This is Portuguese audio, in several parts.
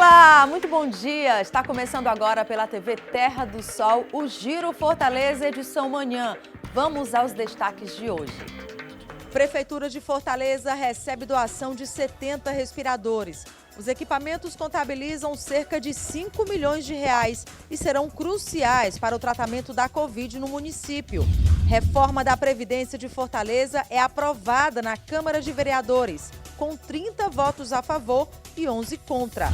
Olá, muito bom dia. Está começando agora pela TV Terra do Sol o Giro Fortaleza edição manhã. Vamos aos destaques de hoje. Prefeitura de Fortaleza recebe doação de 70 respiradores. Os equipamentos contabilizam cerca de 5 milhões de reais e serão cruciais para o tratamento da Covid no município. Reforma da Previdência de Fortaleza é aprovada na Câmara de Vereadores, com 30 votos a favor e 11 contra.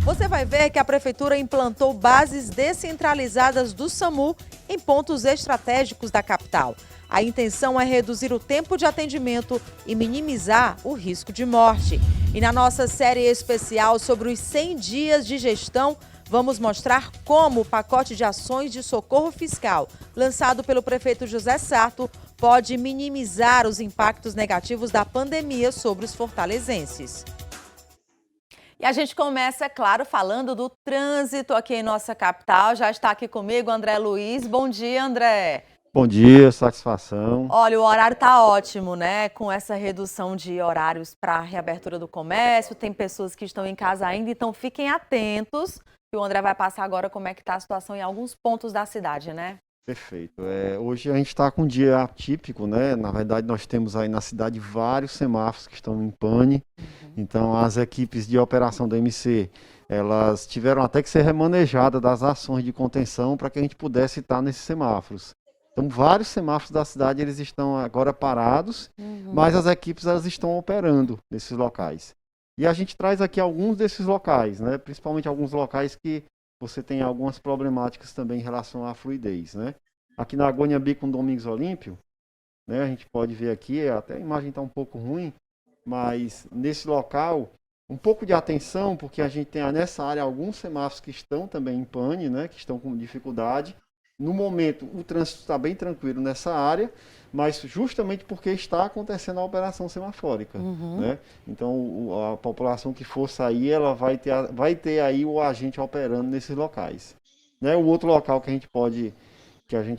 Você vai ver que a Prefeitura implantou bases descentralizadas do SAMU em pontos estratégicos da capital. A intenção é reduzir o tempo de atendimento e minimizar o risco de morte. E na nossa série especial sobre os 100 dias de gestão, vamos mostrar como o pacote de ações de socorro fiscal, lançado pelo prefeito José Sarto, pode minimizar os impactos negativos da pandemia sobre os fortalezenses. E a gente começa, é claro, falando do trânsito aqui em nossa capital. Já está aqui comigo André Luiz. Bom dia, André. Bom dia, satisfação. Olha, o horário está ótimo, né? Com essa redução de horários para a reabertura do comércio. Tem pessoas que estão em casa ainda, então fiquem atentos. E o André vai passar agora como é que está a situação em alguns pontos da cidade, né? Perfeito. Hoje a gente está com um dia atípico, né? Na verdade, nós temos aí na cidade vários semáforos que estão em pane. Então, as equipes de operação da MC, elas tiveram até que ser remanejadas das ações de contenção para que a gente pudesse estar nesses semáforos. Então, vários semáforos da cidade, eles estão agora parados, mas as equipes elas estão operando nesses locais. E a gente traz aqui alguns desses locais, né? Principalmente alguns locais que você tem algumas problemáticas também em relação à fluidez, né? Aqui na Agonha com Domingos Olímpio, né? A gente pode ver aqui, até a imagem está um pouco ruim, mas nesse local, um pouco de atenção, porque a gente tem nessa área alguns semáforos que estão também em pane, né? Que estão com dificuldade. No momento, o trânsito está bem tranquilo nessa área, mas justamente porque está acontecendo a operação semafórica, né? Então, a população que for sair, ela vai ter aí o agente operando nesses locais, né? O outro local que a gente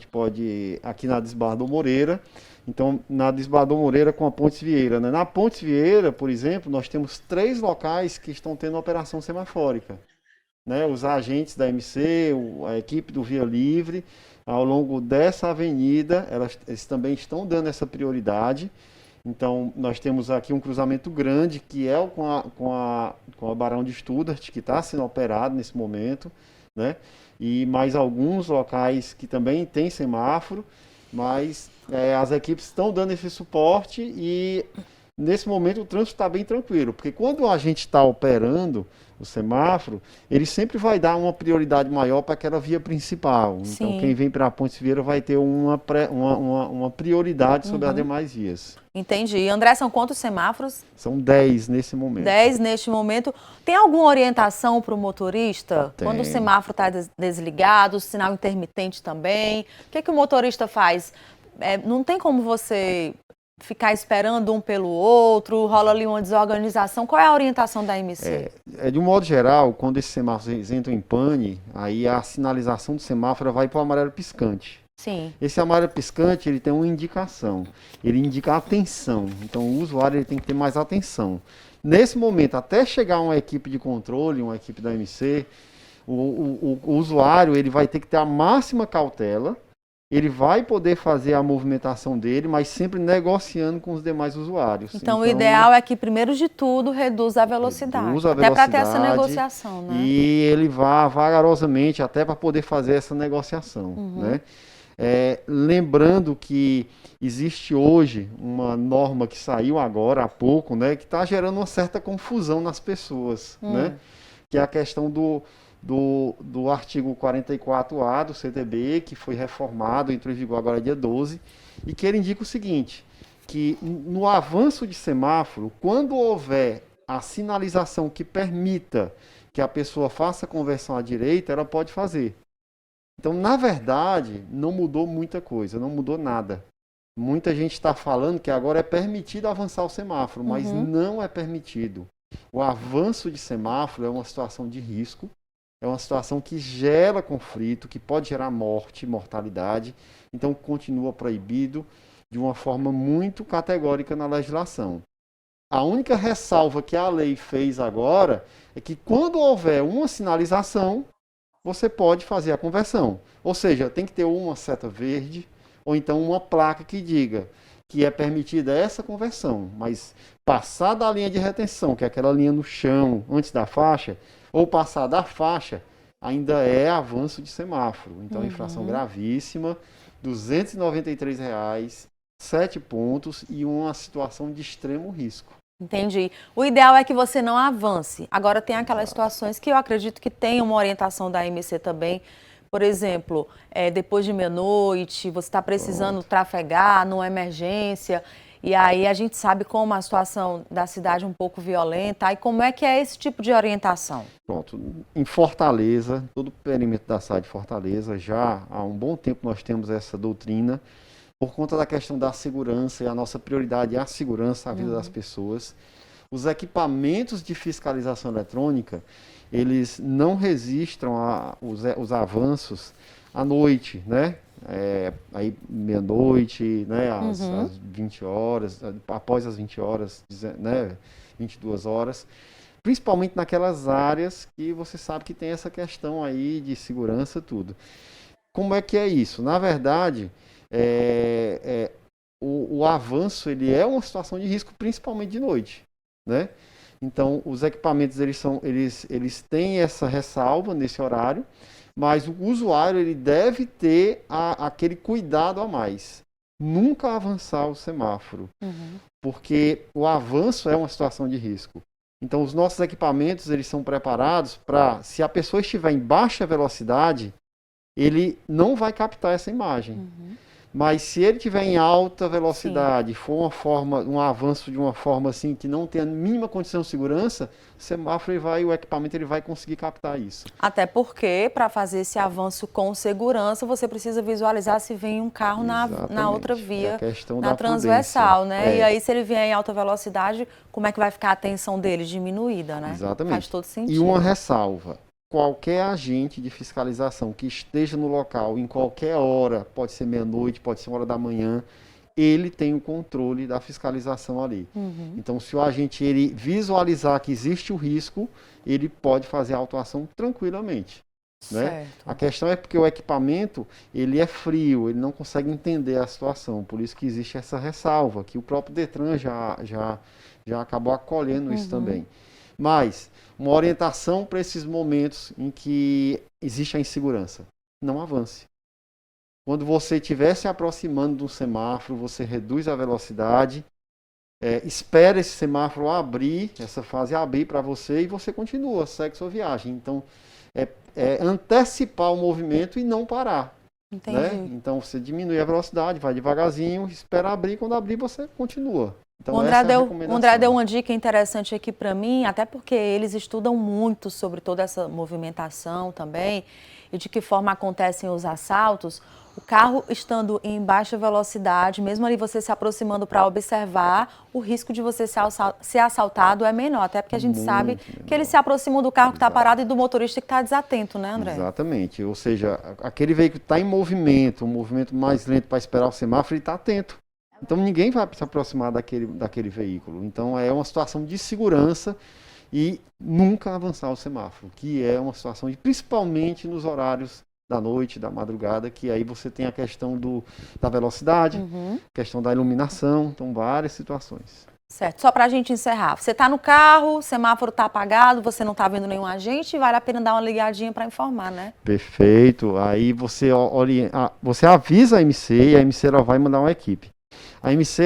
pode, aqui na Desembargador Moreira, então, na Desembargador Moreira com a Pontes Vieira, né? Na Pontes Vieira, por exemplo, nós temos 3 locais que estão tendo operação semafórica. Né, os agentes da MC, a equipe do Via Livre, ao longo dessa avenida, eles também estão dando essa prioridade. Então, nós temos aqui um cruzamento grande, que é com a Barão de Studart, que está sendo operado nesse momento, né? E mais alguns locais que também tem semáforo, mas as equipes estão dando esse suporte e, nesse momento, o trânsito está bem tranquilo, porque quando a gente está operando o semáforo, ele sempre vai dar uma prioridade maior para aquela via principal. Sim. Então, quem vem para a Pontes Vieira vai ter uma prioridade sobre as demais vias. Entendi. E, André, são quantos semáforos? São 10 nesse momento. 10 neste momento. Tem alguma orientação para o motorista? Tem. Quando o semáforo está desligado, o sinal intermitente também? O que o motorista faz? Não tem como você ficar esperando um pelo outro, rola ali uma desorganização. Qual é a orientação da MC? De um modo geral, quando esses semáforos entram em pane, aí a sinalização do semáforo vai para o amarelo piscante. Sim. Esse amarelo piscante, ele tem uma indicação, ele indica atenção, então o usuário ele tem que ter mais atenção. Nesse momento, até chegar uma equipe de controle, uma equipe da MC, o usuário ele vai ter que ter a máxima cautela. Ele vai poder fazer a movimentação dele, mas sempre negociando com os demais usuários. Então, o ideal é que, primeiro de tudo, reduza a velocidade. Até para ter essa negociação, né? E ele vá vagarosamente até para poder fazer essa negociação, né? Lembrando que existe hoje uma norma que saiu agora há pouco, né? Que está gerando uma certa confusão nas pessoas, né? Que é a questão do artigo 44A do CTB, que foi reformado, entrou em vigor agora dia 12, e que ele indica o seguinte, que no avanço de semáforo, quando houver a sinalização que permita que a pessoa faça a conversão à direita, ela pode fazer. Então, na verdade, não mudou muita coisa, não mudou nada. Muita gente está falando que agora é permitido avançar o semáforo, mas não é permitido. O avanço de semáforo é uma situação de risco, é uma situação que gera conflito, que pode gerar morte, mortalidade. Então, continua proibido de uma forma muito categórica na legislação. A única ressalva que a lei fez agora é que quando houver uma sinalização, você pode fazer a conversão. Ou seja, tem que ter uma seta verde ou então uma placa que diga que é permitida essa conversão, mas passar da linha de retenção, que é aquela linha no chão antes da faixa, ou passar da faixa, ainda é avanço de semáforo. Então, infração gravíssima, R$ 293, 7 pontos e uma situação de extremo risco. Entendi. O ideal é que você não avance. Agora, tem aquelas situações que eu acredito que tem uma orientação da AMC também. Por exemplo, depois de meia-noite, você está precisando trafegar numa emergência, e aí a gente sabe como a situação da cidade é um pouco violenta, e como é que é esse tipo de orientação? Pronto, em Fortaleza, todo o perímetro da cidade de Fortaleza, já há um bom tempo nós temos essa doutrina, por conta da questão da segurança, e a nossa prioridade é a segurança, a vida das pessoas. Os equipamentos de fiscalização eletrônica, eles não registram os avanços à noite, né? Aí meia-noite, né? Às 20 horas, após as 20 horas, né? 22 horas. Principalmente naquelas áreas que você sabe que tem essa questão aí de segurança, tudo. Como é que é isso? Na verdade, o avanço ele é uma situação de risco, principalmente de noite, né? Então, os equipamentos eles têm essa ressalva nesse horário, mas o usuário ele deve ter aquele cuidado a mais. Nunca avançar o semáforo, porque o avanço é uma situação de risco. Então, os nossos equipamentos eles são preparados para, se a pessoa estiver em baixa velocidade, ele não vai captar essa imagem. Mas se ele estiver em alta velocidade, for um avanço de uma forma assim que não tem a mínima condição de segurança, o semáforo o equipamento ele vai conseguir captar isso. Até porque, para fazer esse avanço com segurança, você precisa visualizar se vem um carro na outra via, na transversal, né? E aí, se ele vier em alta velocidade, como é que vai ficar a tensão dele diminuída, né? Exatamente. Faz todo sentido. E uma ressalva. Qualquer agente de fiscalização que esteja no local em qualquer hora, pode ser meia-noite, pode ser 1 hora da manhã, ele tem o controle da fiscalização ali. Então, se o agente ele visualizar que existe o risco, ele pode fazer a autuação tranquilamente. Né? A questão é porque o equipamento ele é frio, ele não consegue entender a situação, por isso que existe essa ressalva, que o próprio Detran já acabou acolhendo isso também. Mas uma orientação para esses momentos em que existe a insegurança. Não avance. Quando você estiver se aproximando de um semáforo, você reduz a velocidade, espera esse semáforo abrir, essa fase abrir para você e você continua, segue sua viagem. Então, antecipar o movimento e não parar. Entendi. Né? Então, você diminui a velocidade, vai devagarzinho, espera abrir, quando abrir você continua. Então, o André deu uma dica interessante aqui para mim, até porque eles estudam muito sobre toda essa movimentação também e de que forma acontecem os assaltos. O carro estando em baixa velocidade, mesmo ali você se aproximando para observar, o risco de você ser assaltado é menor, até porque a gente sabe que eles se aproximam do carro que está parado e do motorista que está desatento, né, André? Exatamente, ou seja, aquele veículo está em movimento, um movimento mais lento para esperar o semáforo, ele está atento. Então ninguém vai se aproximar daquele veículo. Então é uma situação de segurança e nunca avançar o semáforo, que é uma situação principalmente nos horários da noite, da madrugada, que aí você tem a questão da velocidade, questão da iluminação, então várias situações. Certo, só para a gente encerrar, você está no carro, o semáforo está apagado, você não está vendo nenhum agente, vale a pena dar uma ligadinha para informar, né? Perfeito, aí você avisa a MC e a MC ela vai mandar uma equipe. A MC,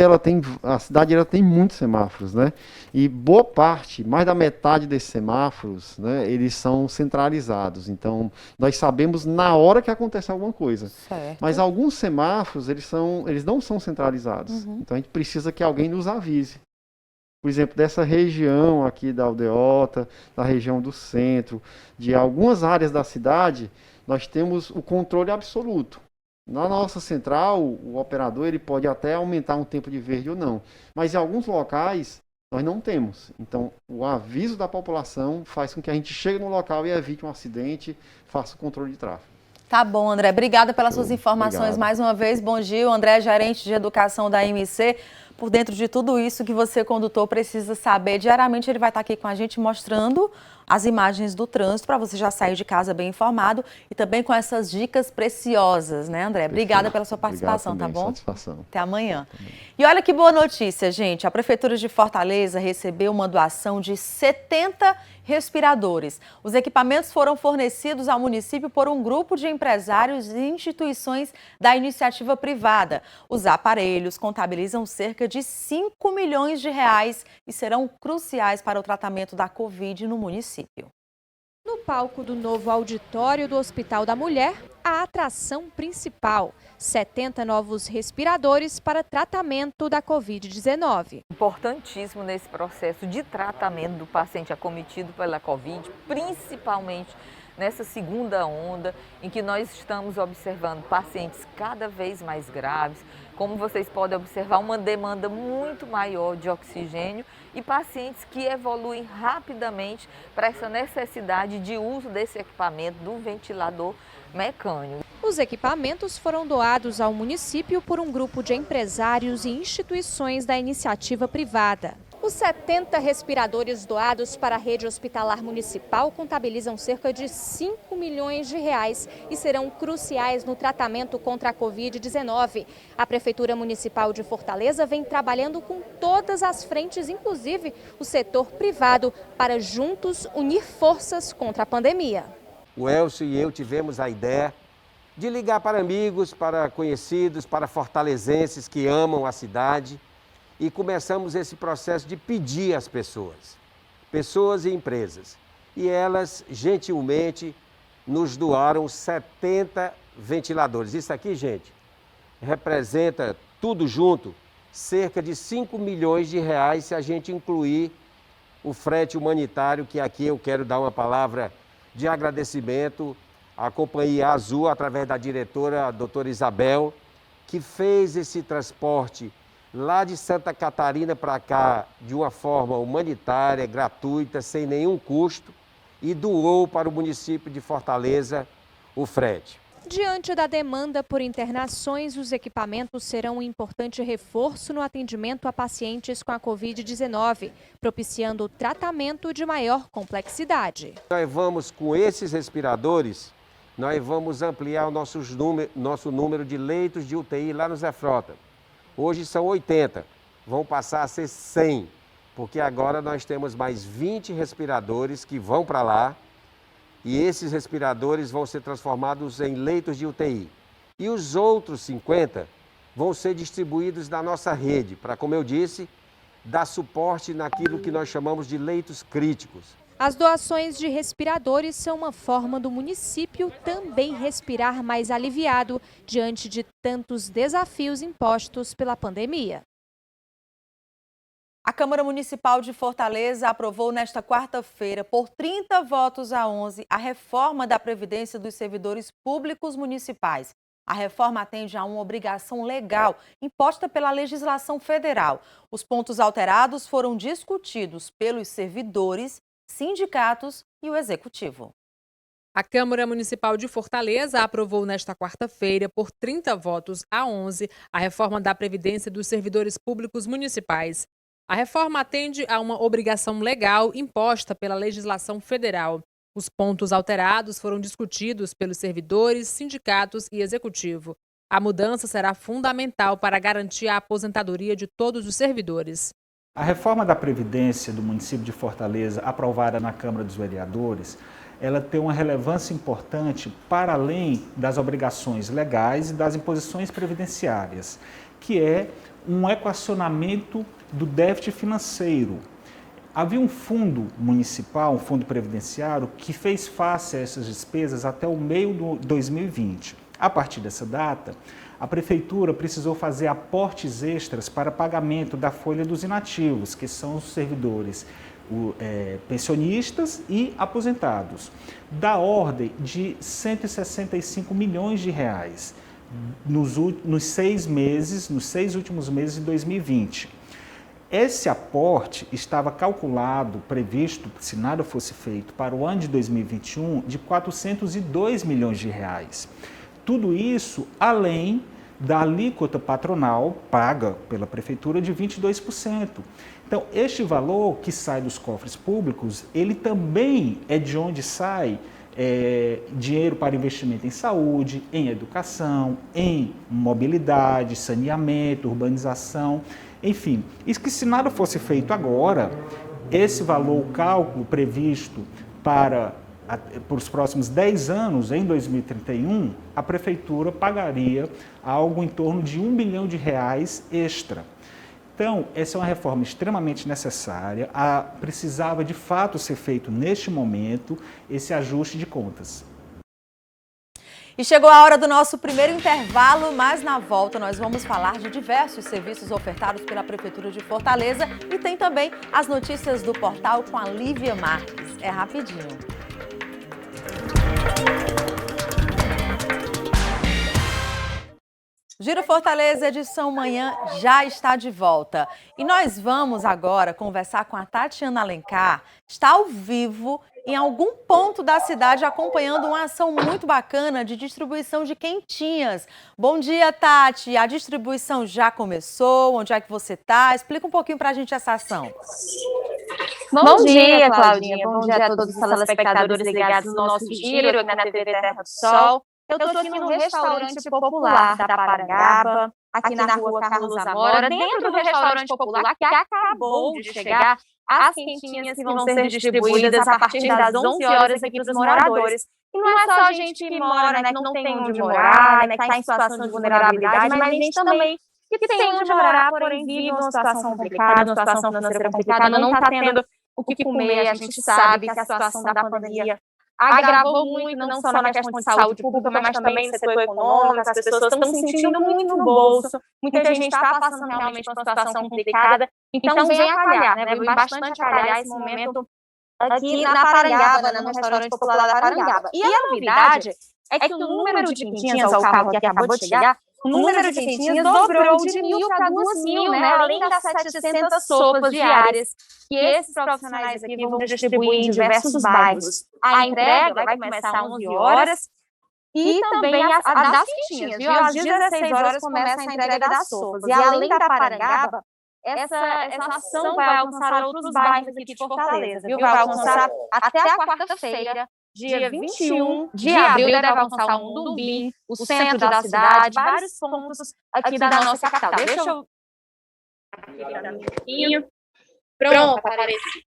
a cidade ela tem muitos semáforos, né? E boa parte, mais da metade desses semáforos, né, eles são centralizados. Então, nós sabemos na hora que acontece alguma coisa. Certo. Mas alguns semáforos, eles não são centralizados. Então, a gente precisa que alguém nos avise. Por exemplo, dessa região aqui da Aldeota, da região do centro, de algumas áreas da cidade, nós temos o controle absoluto. Na nossa central, o operador ele pode até aumentar um tempo de verde ou não, mas em alguns locais nós não temos. Então, o aviso da população faz com que a gente chegue no local e evite um acidente, faça o controle de tráfego. Tá bom, André. Obrigada pelas suas informações mais uma vez. Bom dia, o André, gerente de educação da AMC. por dentro de tudo isso que você, condutor, precisa saber. Diariamente ele vai estar aqui com a gente mostrando as imagens do trânsito para você já sair de casa bem informado e também com essas dicas preciosas, né, André? Obrigada pela sua participação, tá bom? Satisfação. Até amanhã. E olha que boa notícia, gente. A Prefeitura de Fortaleza recebeu uma doação de 70 respiradores. Os equipamentos foram fornecidos ao município por um grupo de empresários e instituições da iniciativa privada. Os aparelhos contabilizam cerca de 5 milhões de reais e serão cruciais para o tratamento da Covid no município. No palco do novo auditório do Hospital da Mulher, a atração principal: 70 novos respiradores para tratamento da Covid-19. Importantíssimo nesse processo de tratamento do paciente acometido pela Covid, principalmente nessa segunda onda, em que nós estamos observando pacientes cada vez mais graves. Como vocês podem observar, uma demanda muito maior de oxigênio e pacientes que evoluem rapidamente para essa necessidade de uso desse equipamento, do ventilador mecânico. Os equipamentos foram doados ao município por um grupo de empresários e instituições da iniciativa privada. Os 70 respiradores doados para a rede hospitalar municipal contabilizam cerca de 5 milhões de reais e serão cruciais no tratamento contra a Covid-19. A Prefeitura Municipal de Fortaleza vem trabalhando com todas as frentes, inclusive o setor privado, para juntos unir forças contra a pandemia. O Elcio e eu tivemos a ideia de ligar para amigos, para conhecidos, para fortalezenses que amam a cidade, e começamos esse processo de pedir às pessoas e empresas. E elas, gentilmente, nos doaram 70 ventiladores. Isso aqui, gente, representa, tudo junto, cerca de 5 milhões de reais se a gente incluir o frete humanitário, que aqui eu quero dar uma palavra de agradecimento à Companhia Azul, através da diretora, a doutora Isabel, que fez esse transporte lá de Santa Catarina para cá de uma forma humanitária, gratuita, sem nenhum custo, e doou para o município de Fortaleza o frete. Diante da demanda por internações, os equipamentos serão um importante reforço no atendimento a pacientes com a Covid-19, propiciando o tratamento de maior complexidade. Nós vamos, com esses respiradores, nós vamos ampliar o nosso número de leitos de UTI lá no Zé Frota. Hoje são 80, vão passar a ser 100, porque agora nós temos mais 20 respiradores que vão para lá e esses respiradores vão ser transformados em leitos de UTI. E os outros 50 vão ser distribuídos na nossa rede, para, como eu disse, dar suporte naquilo que nós chamamos de leitos críticos. As doações de respiradores são uma forma do município também respirar mais aliviado diante de tantos desafios impostos pela pandemia. A Câmara Municipal de Fortaleza aprovou nesta quarta-feira, por 30 votos a 11, a reforma da Previdência dos Servidores Públicos Municipais. A reforma atende a uma obrigação legal imposta pela legislação federal. Os pontos alterados foram discutidos pelos servidores, sindicatos e o Executivo. A Câmara Municipal de Fortaleza aprovou nesta quarta-feira, por 30 votos a 11, a reforma da Previdência dos Servidores Públicos Municipais. A reforma atende a uma obrigação legal imposta pela legislação federal. Os pontos alterados foram discutidos pelos servidores, sindicatos e Executivo. A mudança será fundamental para garantir a aposentadoria de todos os servidores. A reforma da Previdência do município de Fortaleza, aprovada na Câmara dos Vereadores, ela tem uma relevância importante para além das obrigações legais e das imposições previdenciárias, que é um equacionamento do déficit financeiro. Havia um fundo municipal, um fundo previdenciário, que fez face a essas despesas até o meio de 2020. A partir dessa data, a Prefeitura precisou fazer aportes extras para pagamento da folha dos inativos, que são os servidores pensionistas e aposentados, da ordem de 165 milhões de reais nos 6 últimos meses de 2020. Esse aporte estava calculado, previsto, se nada fosse feito, para o ano de 2021, de 402 milhões de reais. Tudo isso além da alíquota patronal paga pela Prefeitura de 22%. Então, este valor que sai dos cofres públicos, ele também é de onde sai dinheiro para investimento em saúde, em educação, em mobilidade, saneamento, urbanização, enfim. Isso que se nada fosse feito agora, esse valor, o cálculo previsto para os próximos 10 anos, em 2031, a Prefeitura pagaria algo em torno de R$1 bilhão extra. Então, essa é uma reforma extremamente necessária, precisava de fato ser feito neste momento esse ajuste de contas. E chegou a hora do nosso primeiro intervalo, mas na volta nós vamos falar de diversos serviços ofertados pela Prefeitura de Fortaleza e tem também as notícias do portal com a Lívia Marques. É rapidinho. Giro Fortaleza, edição manhã, já está de volta. E nós vamos agora conversar com a Tatiana Alencar, está ao vivo em algum ponto da cidade acompanhando uma ação muito bacana de distribuição de quentinhas. Bom dia, Tati. A distribuição já começou? Onde é que você está? Explica um pouquinho para a gente essa ação. Bom dia, Claudinha. Bom dia a todos os telespectadores ligados no nosso giro aqui na TV Terra do Sol. Eu estou aqui no restaurante popular da Parangaba, aqui na rua Carlos Amora, dentro do restaurante popular que acabou de chegar as quentinhas que vão ser distribuídas a partir das 11 horas aqui para os moradores. E não é só a gente que mora, né, que não tem onde morar, né, que está em situação de vulnerabilidade, mas a gente também que tem onde morar, porém vive uma situação complicada, uma situação financeira complicada, não está tendo o que comer. A gente sabe que a situação da pandemia agravou muito, não só na questão de saúde pública, mas também no setor econômico. As pessoas estão se sentindo muito no bolso, muita gente está passando realmente por uma situação complicada, então vem a calhar, né? Vem bastante a calhar esse momento aqui na Parangaba, no restaurante popular da Parangaba. E a novidade é que o número de quentinhas, ao carro que acabou de chegar, o número de quentinhas dobrou de 1.000 para 2.000, né? Além das 700 sopas diárias que esses profissionais aqui vão distribuir em diversos bairros. A entrega vai começar às 11 horas e também a das quentinhas, viu? Às 16 horas começa a entrega das sopas. E além da Parangaba, essa ação vai alcançar outros bairros aqui de Fortaleza, viu? Vai alcançar até a quarta-feira, dia 21 de abril, deve alcançar o Mumbim, o centro da cidade, vários pontos aqui da nossa capital. Deixa eu... Pronto, apareci.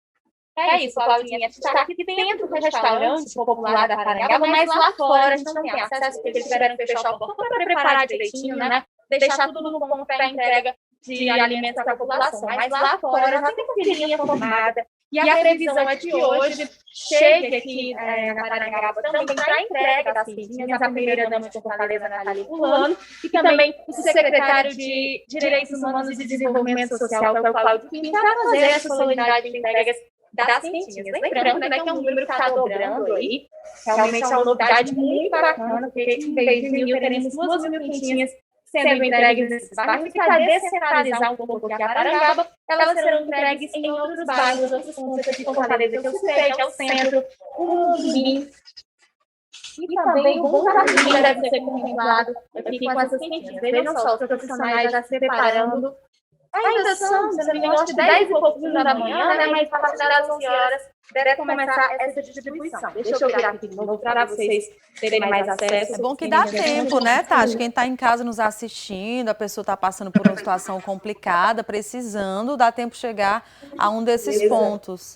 É isso, Claudinha. A gente está aqui dentro do restaurante popular da Parangaba, mas lá fora a gente não tem acesso, porque eles tiveram que fechar o portão para preparar direitinho, né? Deixar tudo no ponto para entrega de alimentos para a população. Mas lá fora já tem filinha formada. E a previsão é que hoje chegue aqui na Parangaba também para a entrega das quentinhas, a primeira-dama de Fortaleza, Natália Fulano, e também o secretário de Direitos Humanos e Desenvolvimento Social, que é o Cláudio Pinto, para fazer essa solenidade de entregas das quentinhas. Lembrando, né, que é um número que está dobrando aí, realmente é uma novidade muito bacana, porque em vez de 1.000, teremos 2.000 quentinhas sendo entregues nesses bairros, e para descentralizar um pouco aqui a Parangaba, elas serão entregues em outros bairros, outros pontos aqui de Fortaleza, que eu citei, que é o centro, o Mumbim, e também o Bom Jardim deve ser contemplado aqui com essas quentinhas. Vejam só, os profissionais já se preparando. Ainda são, se não me engano, acho que 10 e pouquinho da manhã, né? Mas a partir das 11 horas deve começar essa distribuição. Deixa eu virar aqui de novo para vocês terem mais acesso. É bom que dá tempo, né, Tati? Quem está em casa nos assistindo, a pessoa está passando por uma situação complicada, precisando, dá tempo de chegar a um desses pontos.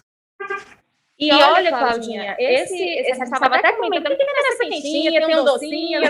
E olha, Claudinha, esse estava até comentando que tem essa quentinha, tem um docinho,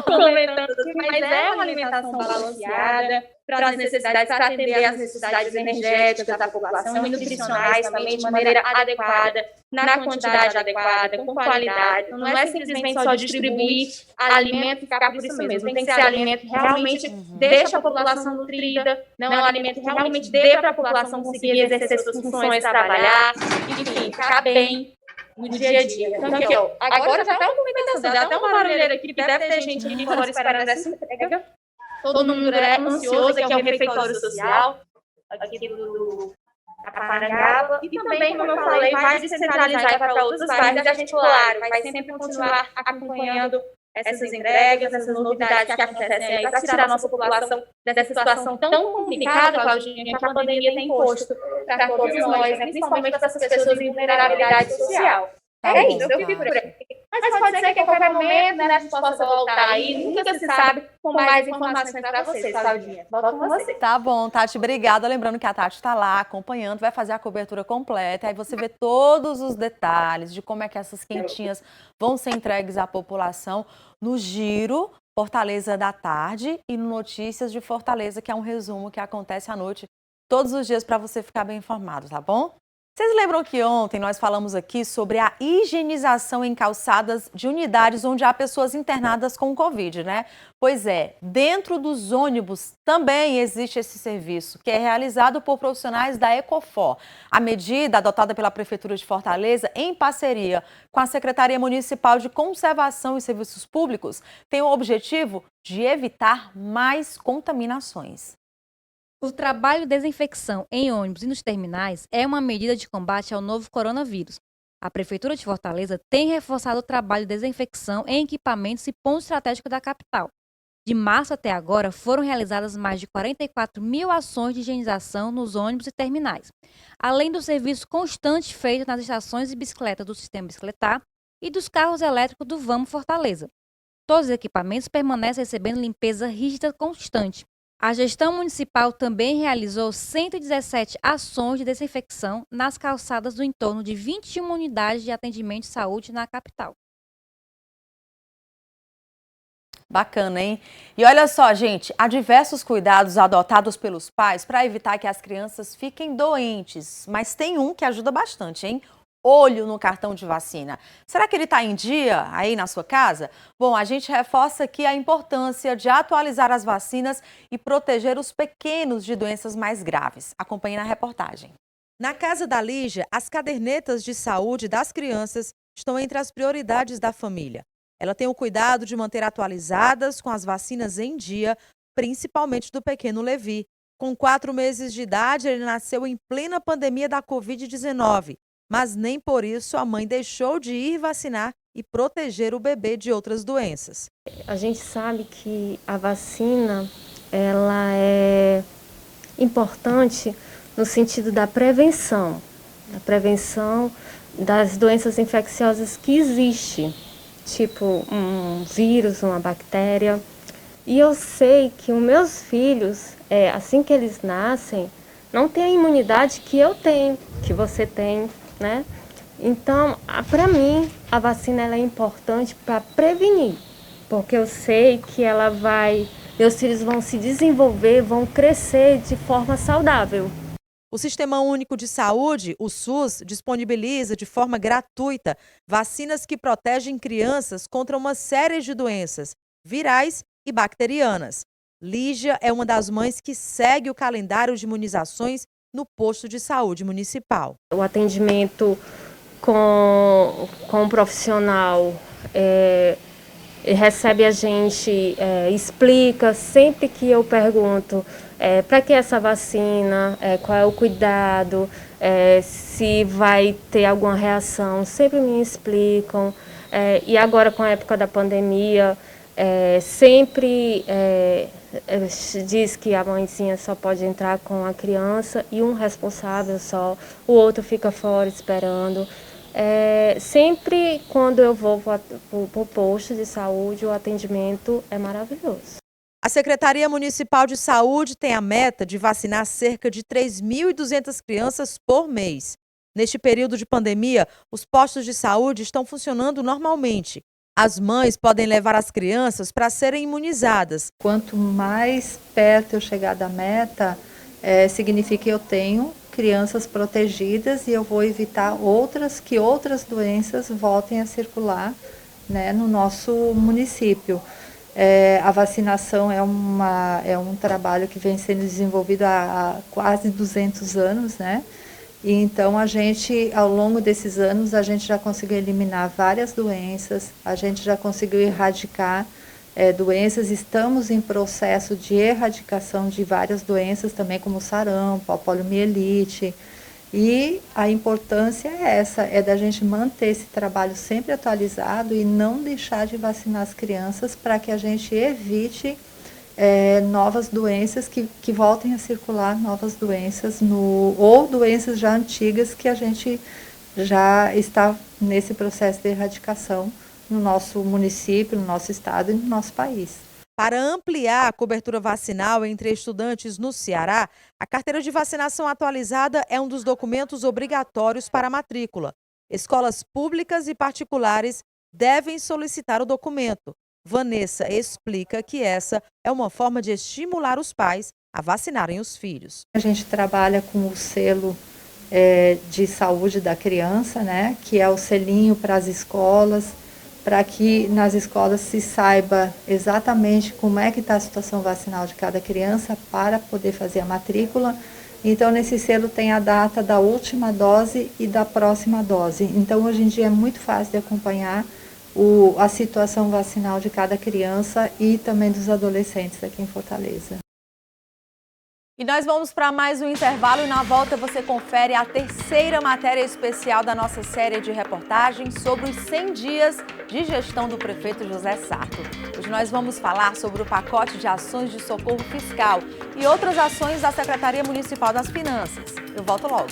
comentando assim, mas é uma alimentação balanceada para as necessidades, para atender as necessidades energéticas da população e nutricionais também de maneira adequada, na quantidade adequada, com qualidade. Não é simplesmente só distribuir alimento e ficar por isso mesmo. Tem que ser alimento que realmente deixa a população nutrida, não é um alimento que realmente dê para a população conseguir exercer suas funções, trabalhar, enfim, ficar bem no dia a dia. Então, aqui, ó, agora já está uma movimentação, já está uma barulheira aqui, que deve ter gente aqui fora esperando essa entrega. Todo mundo é ansioso, aqui é o refeitório social, aqui da Parangaba. E também, como eu falei, vai descentralizar para outros bairros. E a gente, claro, vai sempre continuar acompanhando essas entregas, essas novidades que acontecem aí para tirar a nossa população dessa situação tão complicada, Claudinha, que a pandemia tem imposto para todos nós, né? Principalmente para essas pessoas em vulnerabilidade social. É isso, eu fico por aqui. Mas pode ser que a qualquer momento, né, a gente possa voltar aí, nunca se sabe, com mais informações para vocês, Claudinha. Volto com você. Tá bom, Tati, obrigada. Lembrando que a Tati está lá acompanhando, vai fazer a cobertura completa, aí você vê todos os detalhes de como é que essas quentinhas vão ser entregues à população no Giro Fortaleza da Tarde e no Notícias de Fortaleza, que é um resumo que acontece à noite todos os dias para você ficar bem informado, tá bom? Vocês lembram que ontem nós falamos aqui sobre a higienização em calçadas de unidades onde há pessoas internadas com Covid, né? Pois é, dentro dos ônibus também existe esse serviço, que é realizado por profissionais da Ecofor. A medida adotada pela Prefeitura de Fortaleza, em parceria com a Secretaria Municipal de Conservação e Serviços Públicos, tem o objetivo de evitar mais contaminações. O trabalho de desinfecção em ônibus e nos terminais é uma medida de combate ao novo coronavírus. A Prefeitura de Fortaleza tem reforçado o trabalho de desinfecção em equipamentos e pontos estratégicos da capital. De março até agora, foram realizadas mais de 44 mil ações de higienização nos ônibus e terminais, além do serviço constante feito nas estações de bicicleta do Sistema Bicicletar e dos carros elétricos do Vamos Fortaleza. Todos os equipamentos permanecem recebendo limpeza rígida constante. A gestão municipal também realizou 117 ações de desinfecção nas calçadas do entorno de 21 unidades de atendimento de saúde na capital. Bacana, hein? E olha só, gente, há diversos cuidados adotados pelos pais para evitar que as crianças fiquem doentes, mas tem um que ajuda bastante, hein? Olho no cartão de vacina. Será que ele está em dia aí na sua casa? Bom, a gente reforça aqui a importância de atualizar as vacinas e proteger os pequenos de doenças mais graves. Acompanhe na reportagem. Na casa da Lígia, as cadernetas de saúde das crianças estão entre as prioridades da família. Ela tem o cuidado de manter atualizadas com as vacinas em dia, principalmente do pequeno Levi. Com 4 meses de idade, ele nasceu em plena pandemia da Covid-19. Mas nem por isso a mãe deixou de ir vacinar e proteger o bebê de outras doenças. A gente sabe que a vacina ela é importante no sentido da prevenção das doenças infecciosas que existem, tipo um vírus, uma bactéria. E eu sei que os meus filhos, assim que eles nascem, não têm a imunidade que eu tenho, que você tem. Né? Então, para mim, a vacina ela é importante para prevenir, porque eu sei que meus filhos vão se desenvolver, vão crescer de forma saudável. O Sistema Único de Saúde, o SUS, disponibiliza de forma gratuita vacinas que protegem crianças contra uma série de doenças virais e bacterianas. Lígia é uma das mães que segue o calendário de imunizações no posto de saúde municipal. O atendimento com o profissional recebe a gente, explica sempre que eu pergunto para que essa vacina, qual é o cuidado, se vai ter alguma reação, sempre me explicam. E agora com a época da pandemia, sempre diz que a mãezinha só pode entrar com a criança e um responsável só, o outro fica fora esperando. Sempre quando eu vou para o posto de saúde, o atendimento é maravilhoso. A Secretaria Municipal de Saúde tem a meta de vacinar cerca de 3.200 crianças por mês. Neste período de pandemia, os postos de saúde estão funcionando normalmente. As mães podem levar as crianças para serem imunizadas. Quanto mais perto eu chegar da meta, significa que eu tenho crianças protegidas e eu vou evitar que outras doenças voltem a circular, né, no nosso município. A vacinação é um trabalho que vem sendo desenvolvido há quase 200 anos, né? E então a gente, ao longo desses anos, a gente já conseguiu eliminar várias doenças, a gente já conseguiu erradicar doenças, estamos em processo de erradicação de várias doenças também, como sarampo, a poliomielite. E a importância é essa, é da gente manter esse trabalho sempre atualizado e não deixar de vacinar as crianças para que a gente evite novas doenças que voltem a circular, novas doenças, ou doenças já antigas que a gente já está nesse processo de erradicação no nosso município, no nosso estado e no nosso país. Para ampliar a cobertura vacinal entre estudantes no Ceará, a carteira de vacinação atualizada é um dos documentos obrigatórios para a matrícula. Escolas públicas e particulares devem solicitar o documento. Vanessa explica que essa é uma forma de estimular os pais a vacinarem os filhos. A gente trabalha com o selo de saúde da criança, né, que é o selinho para as escolas, para que nas escolas se saiba exatamente como é que está a situação vacinal de cada criança para poder fazer a matrícula. Então, nesse selo tem a data da última dose e da próxima dose. Então, hoje em dia é muito fácil de acompanhar a situação vacinal de cada criança e também dos adolescentes aqui em Fortaleza. E nós vamos para mais um intervalo e na volta você confere a terceira matéria especial da nossa série de reportagens sobre os 100 dias de gestão do prefeito José Sarto. Hoje nós vamos falar sobre o pacote de ações de socorro fiscal e outras ações da Secretaria Municipal das Finanças. Eu volto logo.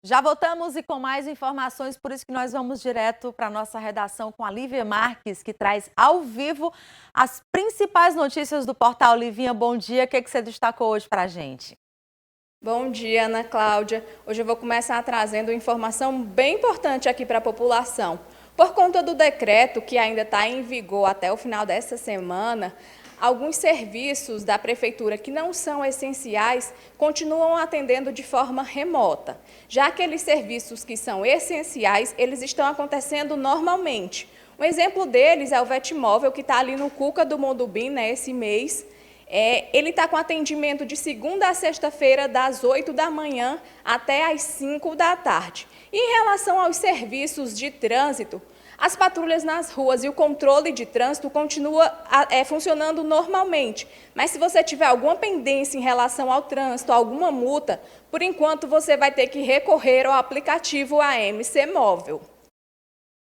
Já voltamos e com mais informações, por isso que nós vamos direto para a nossa redação com a Lívia Marques, que traz ao vivo as principais notícias do portal. Livinha, bom dia. O que você destacou hoje para a gente? Bom dia, Ana Cláudia. Hoje eu vou começar trazendo informação bem importante aqui para a população. Por conta do decreto que ainda está em vigor até o final dessa semana, alguns serviços da Prefeitura que não são essenciais continuam atendendo de forma remota. Já aqueles serviços que são essenciais, eles estão acontecendo normalmente. Um exemplo deles é o Vetmóvel, que está ali no Cuca do Mondubim, né, esse mês. Ele está com atendimento de segunda a sexta-feira, das 8 da manhã até às 5 da tarde. E em relação aos serviços de trânsito, as patrulhas nas ruas e o controle de trânsito continua funcionando normalmente. Mas se você tiver alguma pendência em relação ao trânsito, alguma multa, por enquanto você vai ter que recorrer ao aplicativo AMC Móvel.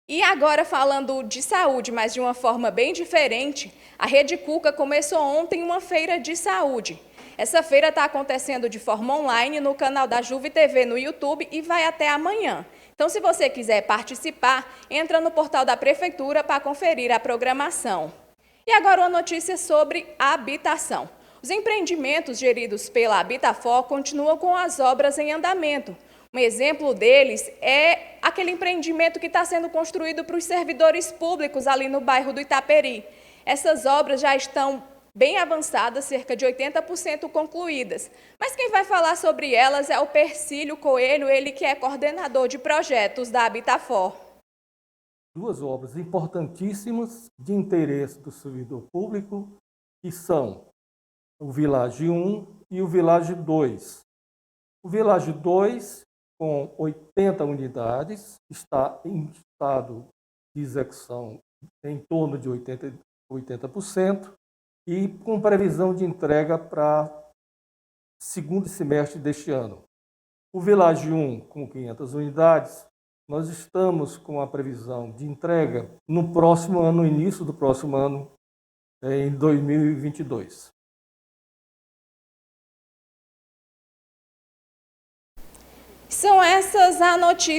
E agora falando de saúde, mas de uma forma bem diferente, a Rede Cuca começou ontem uma feira de saúde. Essa feira está acontecendo de forma online no canal da Juve TV no YouTube e vai até amanhã. Então, se você quiser participar, entra no portal da Prefeitura para conferir a programação. E agora uma notícia sobre a habitação. Os empreendimentos geridos pela Habitafor continuam com as obras em andamento. Um exemplo deles é aquele empreendimento que está sendo construído para os servidores públicos ali no bairro do Itaperi. Essas obras já estão bem avançadas, cerca de 80% concluídas. Mas quem vai falar sobre elas é o Persílio Coelho, ele que é coordenador de projetos da Habitafor. Duas obras importantíssimas de interesse do servidor público, que são o Village 1 e o Village 2. O Village 2, com 80 unidades, está em estado de execução em torno de 80%, e com previsão de entrega para segundo semestre deste ano. O Village 1, com 500 unidades, nós estamos com a previsão de entrega no próximo ano, no início do próximo ano, em 2022. São essas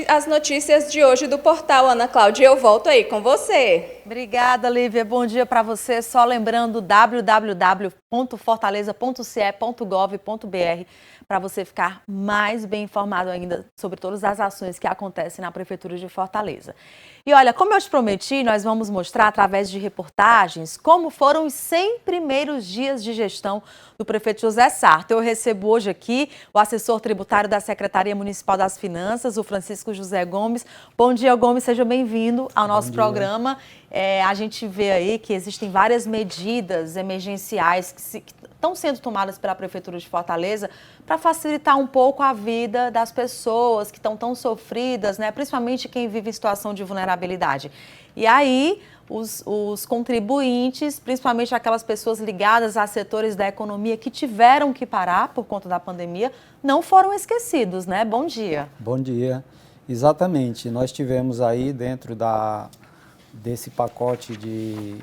as notícias de hoje do portal, Ana Cláudia. Eu volto aí com você. Obrigada, Lívia. Bom dia para você. Só lembrando www.fortaleza.ce.gov.br para você ficar mais bem informado ainda sobre todas as ações que acontecem na Prefeitura de Fortaleza. E olha, como eu te prometi, nós vamos mostrar através de reportagens como foram os 100 primeiros dias de gestão do prefeito José Sarto. Eu recebo hoje aqui o assessor tributário da Secretaria Municipal das Finanças, o Francisco José Gomes. Bom dia, Gomes, seja bem-vindo ao nosso programa. A gente vê aí que existem várias medidas emergenciais que estão sendo tomadas pela Prefeitura de Fortaleza para facilitar um pouco a vida das pessoas que estão tão sofridas, né? Principalmente quem vive em situação de vulnerabilidade. E aí, os contribuintes, principalmente aquelas pessoas ligadas a setores da economia que tiveram que parar por conta da pandemia, não foram esquecidos, né? Bom dia. Bom dia. Exatamente. Nós tivemos aí dentro desse pacote de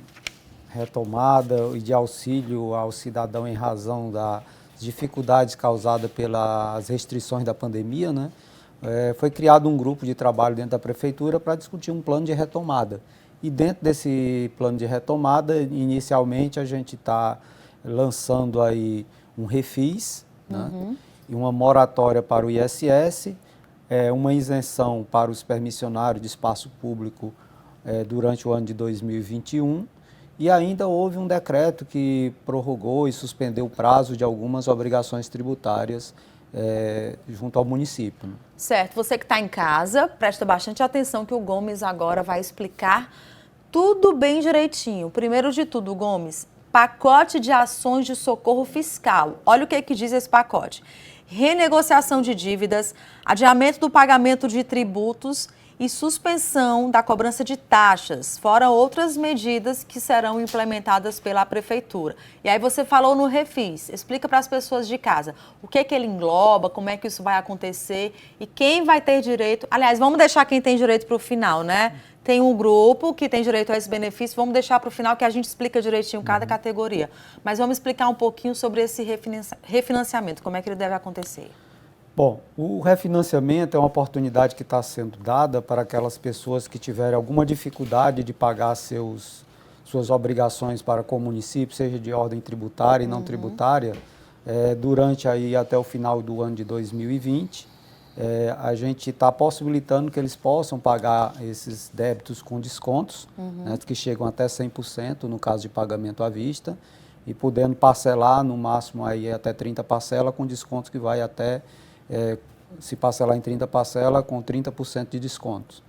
retomada e de auxílio ao cidadão em razão das dificuldades causadas pelas restrições da pandemia, né? Foi criado um grupo de trabalho dentro da Prefeitura para discutir um plano de retomada. E dentro desse plano de retomada, inicialmente a gente está lançando aí um refis, né? E uma moratória para o ISS, uma isenção para os permissionários de espaço público durante o ano de 2021, e ainda houve um decreto que prorrogou e suspendeu o prazo de algumas obrigações tributárias junto ao município. Certo, você que está em casa, presta bastante atenção que o Gomes agora vai explicar tudo bem direitinho. Primeiro de tudo, Gomes, pacote de ações de socorro fiscal. Olha o que diz esse pacote. Renegociação de dívidas, adiamento do pagamento de tributos e suspensão da cobrança de taxas, fora outras medidas que serão implementadas pela Prefeitura. E aí você falou no refis, explica para as pessoas de casa o que ele engloba, como é que isso vai acontecer e quem vai ter direito. Aliás, vamos deixar quem tem direito para o final, né? Tem um grupo que tem direito a esse benefício, vamos deixar para o final que a gente explica direitinho cada categoria. Mas vamos explicar um pouquinho sobre esse refinanciamento, como é que ele deve acontecer. Bom, o refinanciamento é uma oportunidade que está sendo dada para aquelas pessoas que tiverem alguma dificuldade de pagar suas obrigações para com o município, seja de ordem tributária e não tributária, durante aí até o final do ano de 2020. A gente está possibilitando que eles possam pagar esses débitos com descontos, né, que chegam até 100% no caso de pagamento à vista, e podendo parcelar no máximo aí até 30 parcelas, com descontos que vai até, se parcelar em 30 parcelas, com 30% de descontos.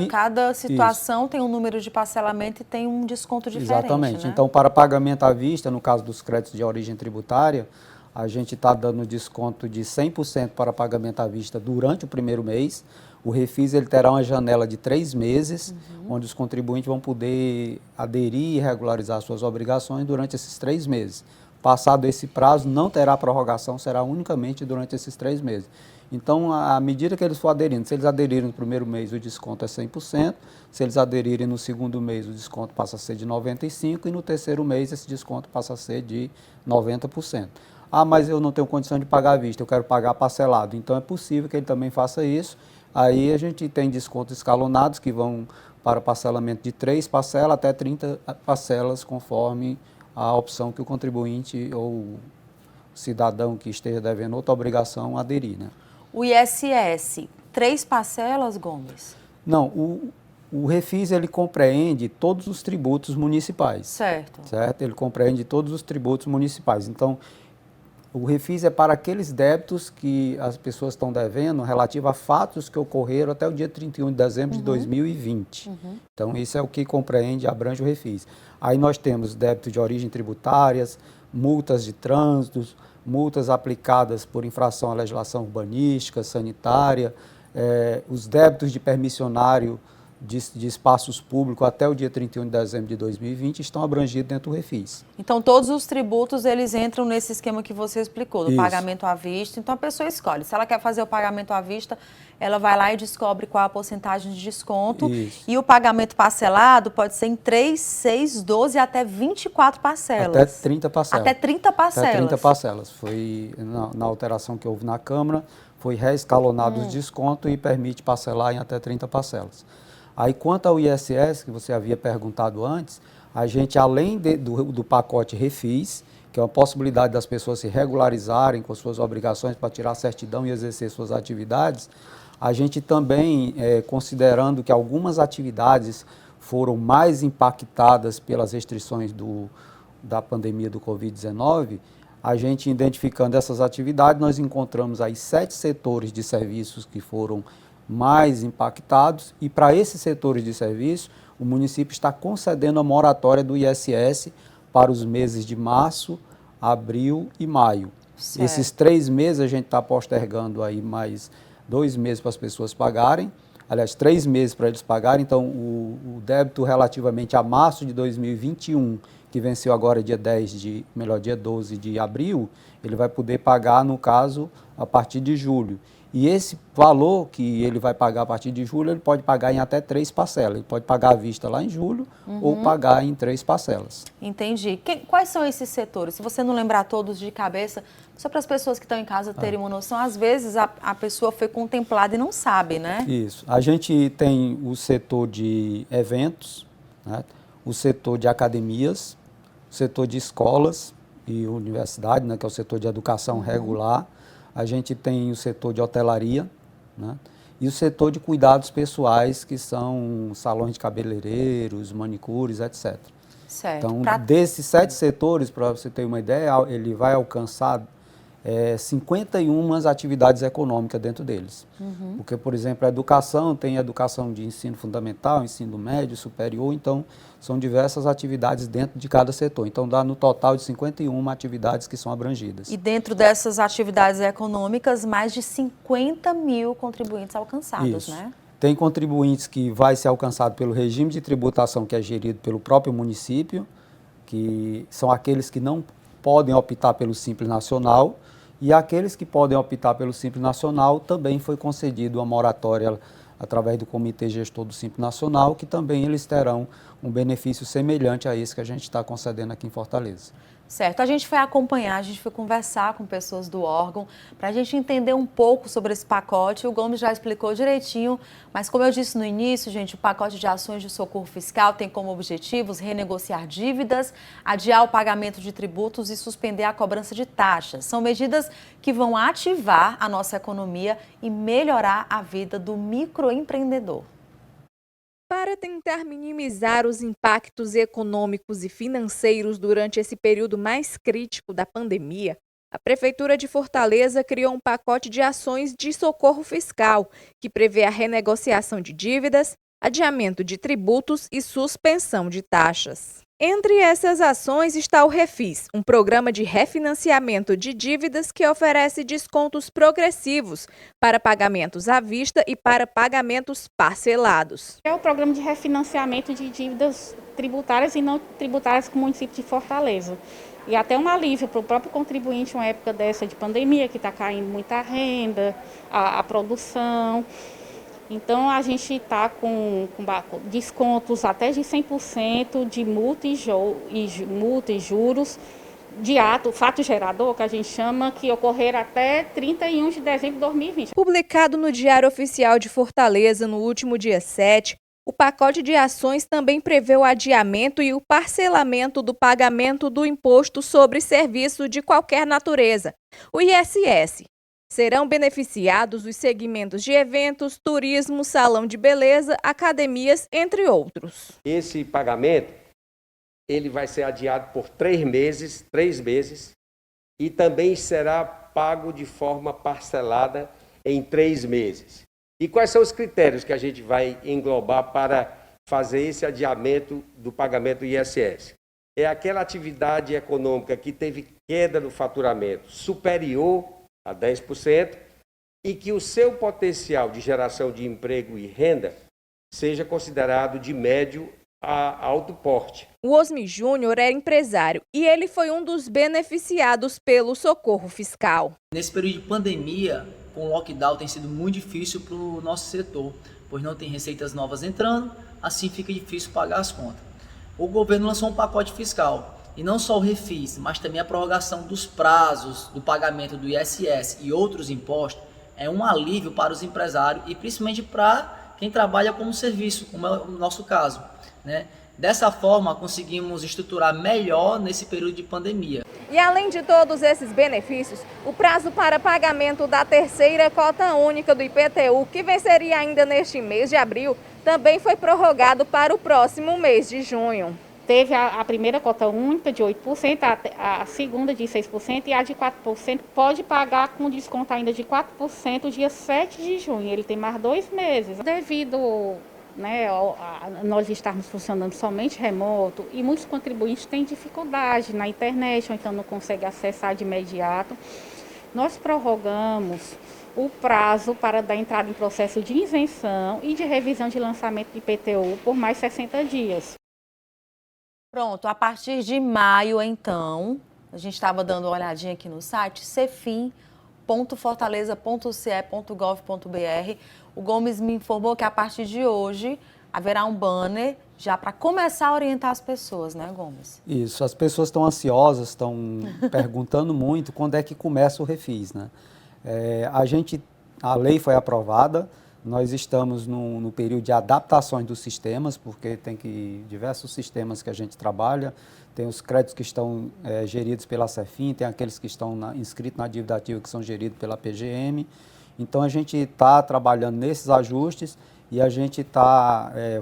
Cada situação isso. Tem um número de parcelamento e tem um desconto diferente. Exatamente. Né? Então, para pagamento à vista, no caso dos créditos de origem tributária, a gente está dando desconto de 100% para pagamento à vista durante o primeiro mês. O refis ele terá uma janela de 3 meses, onde os contribuintes vão poder aderir e regularizar suas obrigações durante esses 3 meses. Passado esse prazo, não terá prorrogação, será unicamente durante esses 3 meses. Então, à medida que eles for aderindo, se eles aderirem no primeiro mês, o desconto é 100%, se eles aderirem no segundo mês, o desconto passa a ser de 95% e no terceiro mês esse desconto passa a ser de 90%. Ah, mas eu não tenho condição de pagar à vista, eu quero pagar parcelado. Então, é possível que ele também faça isso. Aí a gente tem descontos escalonados que vão para parcelamento de 3 parcelas até 30 parcelas, conforme a opção que o contribuinte ou o cidadão que esteja devendo outra obrigação aderir, né? O ISS, 3 parcelas, Gomes? Não, o refis ele compreende todos os tributos municipais. Certo. Certo? Ele compreende todos os tributos municipais. Então, o refis é para aqueles débitos que as pessoas estão devendo relativo a fatos que ocorreram até o dia 31 de dezembro de 2020. Então, isso é o que compreende, abrange o refis. Aí nós temos débitos de origem tributárias, multas de trânsito, multas aplicadas por infração à legislação urbanística, sanitária, os débitos de permissionário de espaços públicos até o dia 31 de dezembro de 2020 estão abrangidos dentro do refis. Então, todos os tributos, eles entram nesse esquema que você explicou, do Isso. pagamento à vista. Então, a pessoa escolhe. Se ela quer fazer o pagamento à vista, ela vai lá e descobre qual a porcentagem de desconto. Isso. E o pagamento parcelado pode ser em 3, 6, 12 até 24 parcelas. Até 30 parcelas. Até 30 parcelas. Até 30 parcelas. Foi na alteração que houve na Câmara, foi reescalonado os descontos e permite parcelar em até 30 parcelas. Aí, quanto ao ISS, que você havia perguntado antes, a gente, além do pacote refis, que é uma possibilidade das pessoas se regularizarem com suas obrigações para tirar a certidão e exercer suas atividades, a gente também, considerando que algumas atividades foram mais impactadas pelas restrições da pandemia do Covid-19, a gente identificando essas atividades, nós encontramos aí 7 setores de serviços que foram mais impactados, e para esses setores de serviço, o município está concedendo a moratória do ISS para os meses de março abril e maio. Certo. Esses 3 meses a gente está postergando aí mais 2 meses para as pessoas pagarem, aliás, 3 meses para eles pagarem, então o débito relativamente a março de 2021, que venceu agora dia 12 de abril, ele vai poder pagar, no caso, a partir de julho. E esse valor que ele vai pagar a partir de julho, ele pode pagar em até 3 parcelas. Ele pode pagar à vista lá em julho ou pagar em 3 parcelas. Entendi. Quais são esses setores? Se você não lembrar todos de cabeça, só para as pessoas que estão em casa terem uma noção, às vezes a pessoa foi contemplada e não sabe, né? Isso. A gente tem o setor de eventos, né? O setor de academias, o setor de escolas e universidade, né? Que é o setor de educação regular. A gente tem o setor de hotelaria, né? E o setor de cuidados pessoais, que são salões de cabeleireiros, manicures, etc. Certo. Então, desses 7 setores, para você ter uma ideia, ele vai alcançar 51 atividades econômicas dentro deles. Porque, por exemplo, a educação tem educação de ensino fundamental, ensino médio, superior, então são diversas atividades dentro de cada setor. Então dá no total de 51 atividades que são abrangidas. E dentro dessas atividades econômicas, mais de 50 mil contribuintes alcançados, Isso. né? Tem contribuintes que vai ser alcançado pelo regime de tributação que é gerido pelo próprio município, que são aqueles que não podem optar pelo Simples Nacional, e aqueles que podem optar pelo Simples Nacional também foi concedido uma moratória através do Comitê Gestor do Simples Nacional, que também eles terão um benefício semelhante a esse que a gente está concedendo aqui em Fortaleza. Certo, a gente foi acompanhar, a gente foi conversar com pessoas do órgão para a gente entender um pouco sobre esse pacote. O Gomes já explicou direitinho, mas como eu disse no início, gente, o pacote de ações de socorro fiscal tem como objetivos renegociar dívidas, adiar o pagamento de tributos e suspender a cobrança de taxas. São medidas que vão ativar a nossa economia e melhorar a vida do microempreendedor. Para tentar minimizar os impactos econômicos e financeiros durante esse período mais crítico da pandemia, a Prefeitura de Fortaleza criou um pacote de ações de socorro fiscal, que prevê a renegociação de dívidas, adiamento de tributos e suspensão de taxas. Entre essas ações está o Refis, um programa de refinanciamento de dívidas que oferece descontos progressivos para pagamentos à vista e para pagamentos parcelados. É o programa de refinanciamento de dívidas tributárias e não tributárias com o município de Fortaleza. E até um alívio para o próprio contribuinte em uma época dessa de pandemia, que está caindo muita renda, a produção. Então, a gente está com descontos até de 100% de multa e juros de fato gerador, que a gente chama, que ocorreram até 31 de dezembro de 2020. Publicado no Diário Oficial de Fortaleza no último dia 7, o pacote de ações também prevê o adiamento e o parcelamento do pagamento do Imposto sobre Serviço de qualquer natureza, o ISS. Serão beneficiados os segmentos de eventos, turismo, salão de beleza, academias, entre outros. Esse pagamento ele vai ser adiado por 3 meses, e também será pago de forma parcelada em 3 meses. E quais são os critérios que a gente vai englobar para fazer esse adiamento do pagamento do ISS? É aquela atividade econômica que teve queda no faturamento superior a 10% e que o seu potencial de geração de emprego e renda seja considerado de médio a alto porte. O Osmi Júnior é empresário e ele foi um dos beneficiados pelo socorro fiscal. Nesse período de pandemia, com o lockdown, tem sido muito difícil para o nosso setor, pois não tem receitas novas entrando, assim fica difícil pagar as contas. O governo lançou um pacote fiscal. E não só o Refis, mas também a prorrogação dos prazos do pagamento do ISS e outros impostos é um alívio para os empresários e principalmente para quem trabalha como serviço, como é o nosso caso, né? Dessa forma, conseguimos estruturar melhor nesse período de pandemia. E além de todos esses benefícios, o prazo para pagamento da terceira cota única do IPTU, que venceria ainda neste mês de abril, também foi prorrogado para o próximo mês de junho. Teve a primeira cota única de 8%, a segunda de 6% e a de 4%. Pode pagar com desconto ainda de 4% dia 7 de junho. Ele tem mais 2 meses. Devido né, nós estarmos funcionando somente remoto, e muitos contribuintes têm dificuldade na internet, ou então não conseguem acessar de imediato. Nós prorrogamos o prazo para dar entrada em processo de isenção e de revisão de lançamento de IPTU por mais 60 dias. Pronto, a partir de maio, então, a gente estava dando uma olhadinha aqui no site, cefim.fortaleza.ce.gov.br. O Gomes me informou que a partir de hoje haverá um banner já para começar a orientar as pessoas, né, Gomes? Isso, as pessoas estão ansiosas, estão perguntando muito quando é que começa o refis, né? A lei foi aprovada, nós estamos no período de adaptações dos sistemas, porque tem diversos sistemas que a gente trabalha, tem os créditos que estão geridos pela Cefim, tem aqueles que estão inscritos na dívida ativa que são geridos pela PGM. Então a gente está trabalhando nesses ajustes e a gente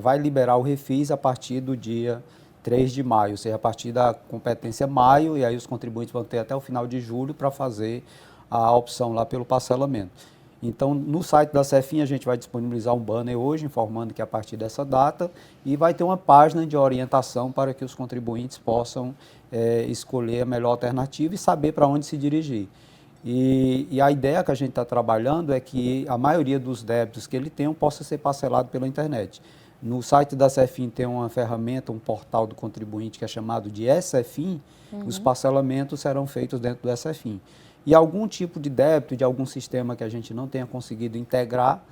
vai liberar o refis a partir do dia 3 de maio, ou seja, a partir da competência maio, e aí os contribuintes vão ter até o final de julho para fazer a opção lá pelo parcelamento. Então, no site da Cefim, a gente vai disponibilizar um banner hoje, informando que a partir dessa data, e vai ter uma página de orientação para que os contribuintes possam escolher a melhor alternativa e saber para onde se dirigir. E a ideia que a gente está trabalhando é que a maioria dos débitos que ele tem possa ser parcelado pela internet. No site da Cefim tem uma ferramenta, um portal do contribuinte que é chamado de E-Cefim. Os parcelamentos serão feitos dentro do E-Cefim. E algum tipo de débito de algum sistema que a gente não tenha conseguido integrar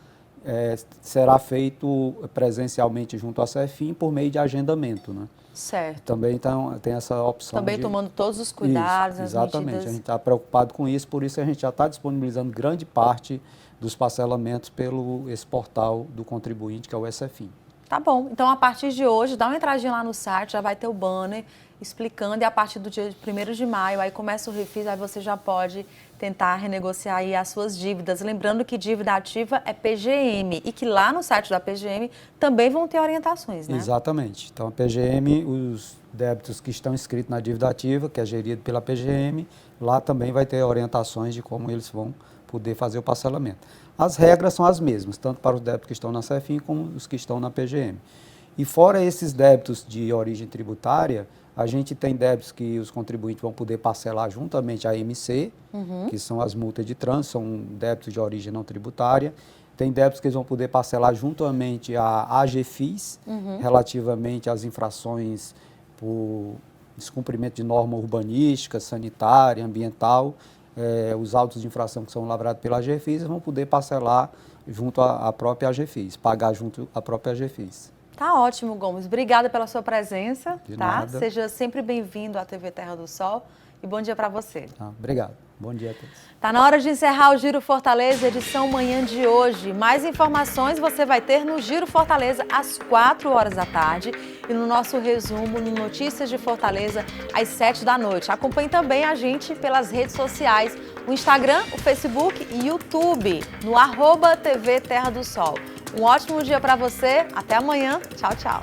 será feito presencialmente junto à Cefim por meio de agendamento, né? Certo. Também tem essa opção. Também tomando todos os cuidados, isso, exatamente. Medidas. A gente está preocupado com isso, por isso a gente já está disponibilizando grande parte dos parcelamentos pelo esse portal do contribuinte, que é o E-Cefim. Tá bom. Então, a partir de hoje, dá uma entradinha lá no site, já vai ter o banner explicando, e a partir do dia 1º de maio, aí começa o refis, aí você já pode tentar renegociar aí as suas dívidas. Lembrando que dívida ativa é PGM e que lá no site da PGM também vão ter orientações, né? Exatamente. Então, a PGM, os débitos que estão inscritos na dívida ativa, que é gerido pela PGM, lá também vai ter orientações de como eles vão poder fazer o parcelamento. As regras são as mesmas, tanto para os débitos que estão na Cefim como os que estão na PGM. E fora esses débitos de origem tributária, a gente tem débitos que os contribuintes vão poder parcelar juntamente à MC, que são as multas de trânsito, são débitos de origem não tributária. Tem débitos que eles vão poder parcelar juntamente à AGFIS, relativamente às infrações por descumprimento de norma urbanística, sanitária, ambiental. Os autos de infração que são lavrados pela AGFIS vão poder parcelar junto à própria AGFIS, pagar junto à própria AGFIS. Tá ótimo, Gomes. Obrigada pela sua presença. De tá? nada. Seja sempre bem-vindo à TV Terra do Sol e bom dia para você. Obrigado. Bom dia a todos. Tá na hora de encerrar o Giro Fortaleza, edição manhã de hoje. Mais informações você vai ter no Giro Fortaleza às 4h da tarde e no nosso resumo no Notícias de Fortaleza às 7 da noite. Acompanhe também a gente pelas redes sociais, o Instagram, o Facebook e YouTube, no @TV Terra do Sol. Um ótimo dia para você. Até amanhã. Tchau, tchau.